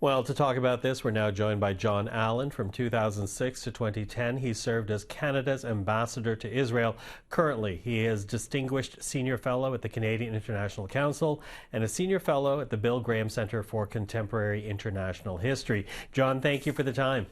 Well, to talk about this, we're now joined by Jon Allen. From 2006 to 2010, he served as Canada's ambassador to Israel. Currently, he is Distinguished Senior Fellow at the Canadian International Council and a Senior Fellow at the Bill Graham Centre for Contemporary International History. Jon, thank you for the time.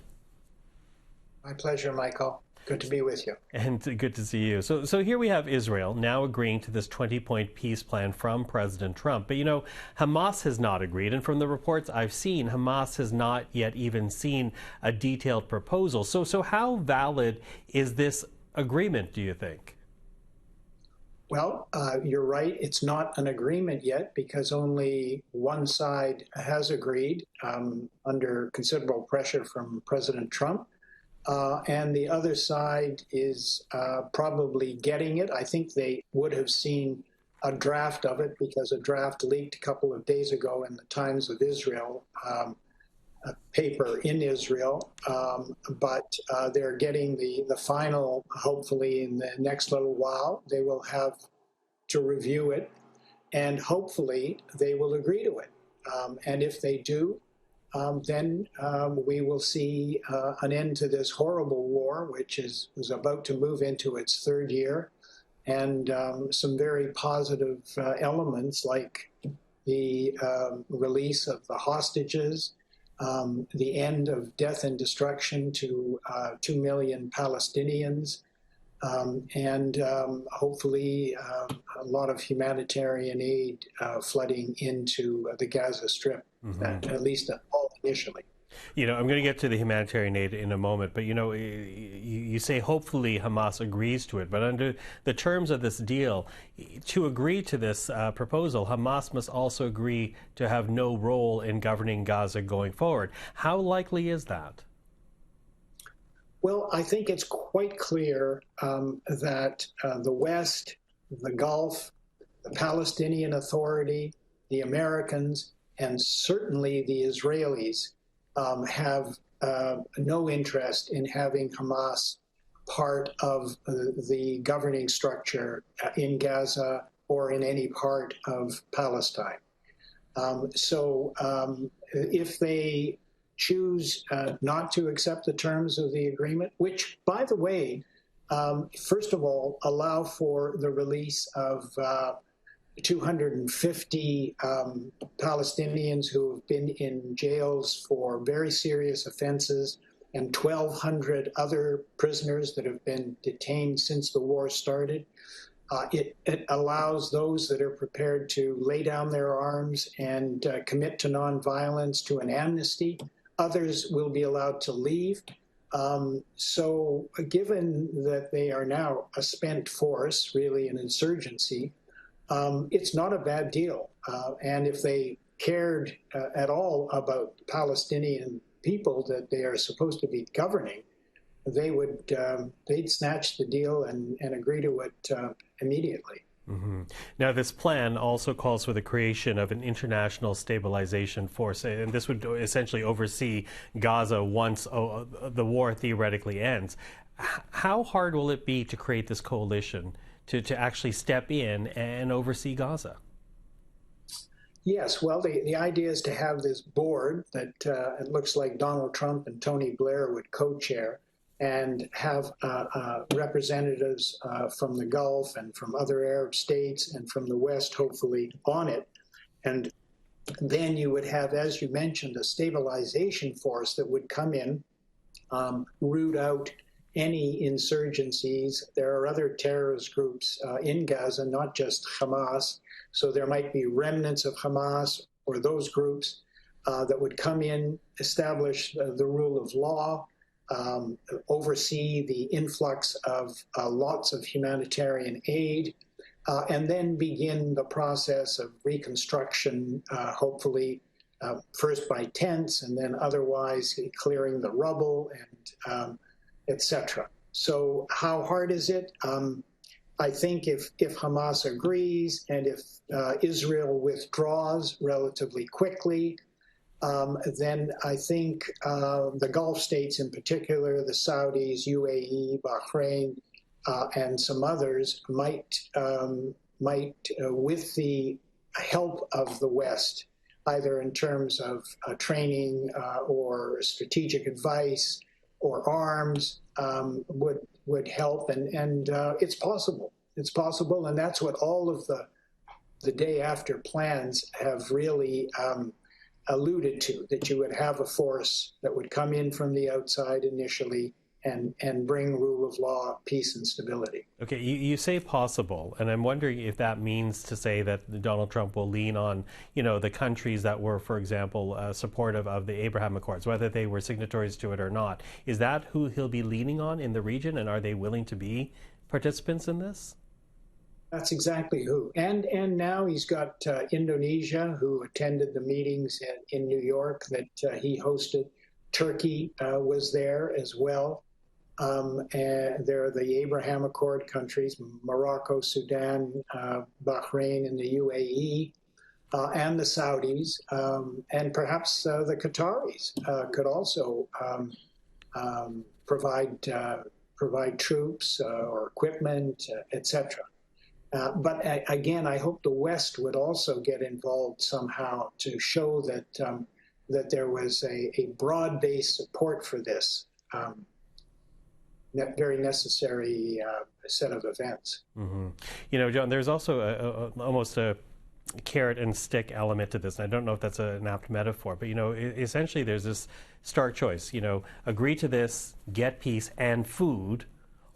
My pleasure, Michael. Good to be with you. And good to see you. So here we have Israel now agreeing to this 20-point peace plan from President Trump. But, you know, Hamas has not agreed. And from the reports I've seen, Hamas has not yet even seen a detailed proposal. So how valid is this agreement, do you think? Well, you're right. It's not an agreement yet because only one side has agreed under considerable pressure from President Trump. And the other side is probably getting it. I think they would have seen a draft of it because a draft leaked a couple of days ago in the Times of Israel, a paper in Israel. But they're getting the final, hopefully in the next little while. They will have to review it, and hopefully they will agree to it. And if they do, then we will see an end to this horrible war, which is about to move into its third year, and some very positive elements like the release of the hostages, the end of death and destruction to 2 million Palestinians, and hopefully a lot of humanitarian aid flooding into the Gaza Strip, at least initially. You know, I'm going to get to the humanitarian aid in a moment, but, you know, you say hopefully Hamas agrees to it, but under the terms of this deal, to agree to this proposal, Hamas must also agree to have no role in governing Gaza going forward. How likely is that? Well, I think it's quite clear that the West, the Gulf, the Palestinian Authority, the Americans, and certainly the Israelis have no interest in having Hamas part of the governing structure in Gaza or in any part of Palestine. So if they choose not to accept the terms of the agreement, which, by the way, first of all, allow for the release of 250 Palestinians who have been in jails for very serious offenses, and 1,200 other prisoners that have been detained since the war started. It allows those that are prepared to lay down their arms and commit to nonviolence to an amnesty. Others will be allowed to leave. So given that they are now a spent force, really an insurgency, it's not a bad deal. And if they cared at all about Palestinian people that they are supposed to be governing, they would they'd snatch the deal and agree to it immediately. Now, this plan also calls for the creation of an international stabilization force, and this would essentially oversee Gaza once the war theoretically ends. How hard will it be to create this coalition to actually step in and oversee Gaza? Yes, well, the idea is to have this board that it looks like Donald Trump and Tony Blair would co-chair, and have representatives from the Gulf and from other Arab states and from the West, hopefully, on it. And then you would have, as you mentioned, a stabilization force that would come in, root out any insurgencies. There are other terrorist groups in Gaza, not just Hamas. So there might be remnants of Hamas or those groups that would come in, establish the rule of law, oversee the influx of lots of humanitarian aid, and then begin the process of reconstruction, hopefully first by tents and then otherwise clearing the rubble and etc. So how hard is it? I think if Hamas agrees and if Israel withdraws relatively quickly, then I think the Gulf states in particular, the Saudis, UAE, Bahrain, and some others might with the help of the West, either in terms of training or strategic advice or arms, would help. And it's possible. It's possible, and that's what all of the day after plans have really alluded to, that you would have a force that would come in from the outside initially and bring rule of law, peace, and stability. Okay, you say possible, and I'm wondering if that means to say that Donald Trump will lean on, the countries that were, for example, supportive of the Abraham Accords, whether they were signatories to it or not. Is that who he'll be leaning on in the region, and are they willing to be participants in this? That's exactly who. And now he's got Indonesia, who attended the meetings in New York that he hosted. Turkey was there as well. And there are the Abraham Accord countries, Morocco, Sudan, Bahrain, and the UAE, and the Saudis, and perhaps the Qataris could also provide troops or equipment, etc. But again, I hope the West would also get involved somehow to show that there was a broad-based support for this very necessary set of events. Mm-hmm. John, there's also almost a carrot and stick element to this. And I don't know if that's an apt metaphor, but essentially there's this stark choice. Agree to this, get peace and food,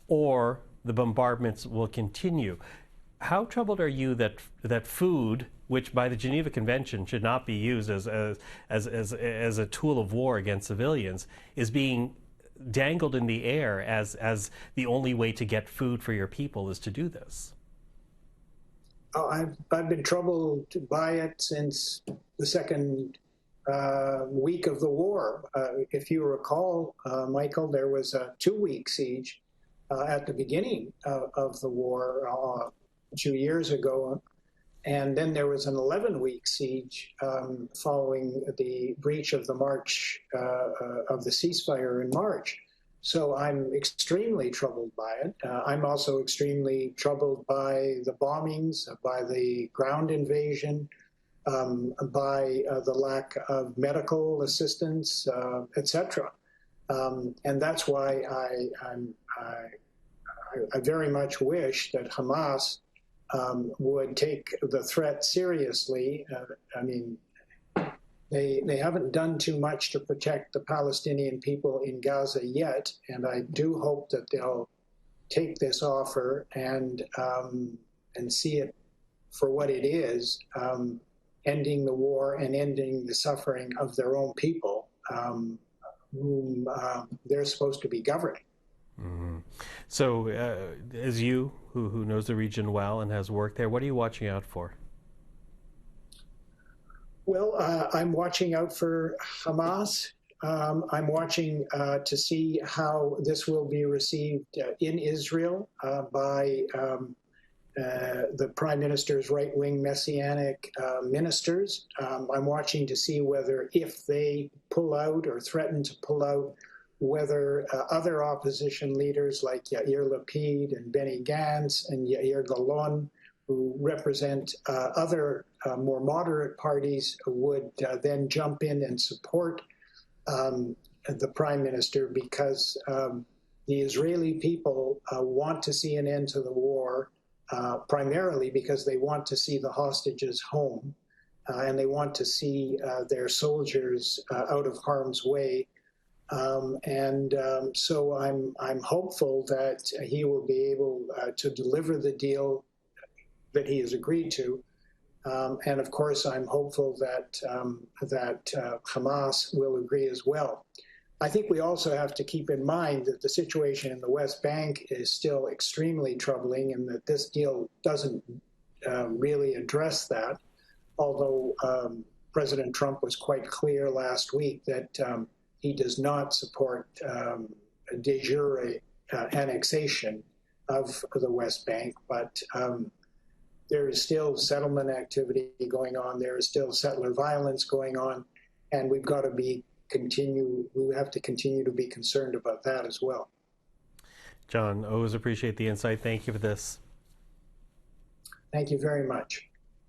or the bombardments will continue. How troubled are you that food, which by the Geneva Convention should not be used as a tool of war against civilians, is being dangled in the air as the only way to get food for your people is to do this? Oh, I've been troubled by it since the second week of the war. If you recall, Michael, there was a 2-week siege at the beginning of the war 2 years ago, and then there was an 11-week siege following the breach of the March of the ceasefire in March. So I'm extremely troubled by it. I'm also extremely troubled by the bombings, by the ground invasion, by the lack of medical assistance, etc. And that's why I very much wish that Hamas would take the threat seriously. They haven't done too much to protect the Palestinian people in Gaza yet, and I do hope that they'll take this offer and see it for what it is, ending the war and ending the suffering of their own people, whom they're supposed to be governing. Mm-hmm. So, as you, who knows the region well and has worked there, what are you watching out for? Well, I'm watching out for Hamas. I'm watching to see how this will be received in Israel by the Prime Minister's right-wing Messianic ministers. I'm watching to see whether, if they pull out or threaten to pull out, whether other opposition leaders like Yair Lapid and Benny Gantz and Yair Galon, who represent other more moderate parties, would then jump in and support the Prime Minister, because the Israeli people want to see an end to the war, primarily because they want to see the hostages home, and they want to see their soldiers out of harm's way. So I'm hopeful that he will be able to deliver the deal that he has agreed to. And of course, I'm hopeful that Hamas will agree as well. I think we also have to keep in mind that the situation in the West Bank is still extremely troubling, and that this deal doesn't really address that, although President Trump was quite clear last week that he does not support de jure annexation of the West Bank, but there is still settlement activity going on. There is still settler violence going on, and we have to continue to be concerned about that as well. John, always appreciate the insight. Thank you for this. Thank you very much.